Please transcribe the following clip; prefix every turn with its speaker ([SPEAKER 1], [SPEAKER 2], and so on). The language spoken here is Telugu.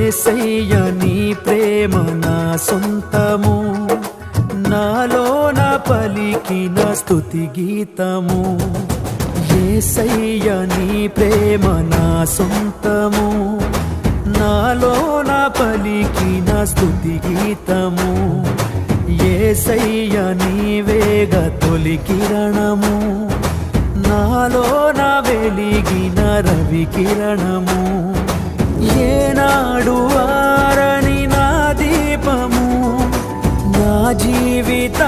[SPEAKER 1] యేసయ్య నీ ప్రేమ నా సొంతము, నాలోన పలికిన స్తుతి గీతము. యేసయ్య నీ ప్రేమ నా సొంతము, నాలోన పలికిన స్తుతి గీతము. యేసయ్య నీవేగ తొలి కిరణము, నాలోన వెలిగిన రవి కిరణము. ఏనాడు ఆరని నా దీపము, నా జీవిత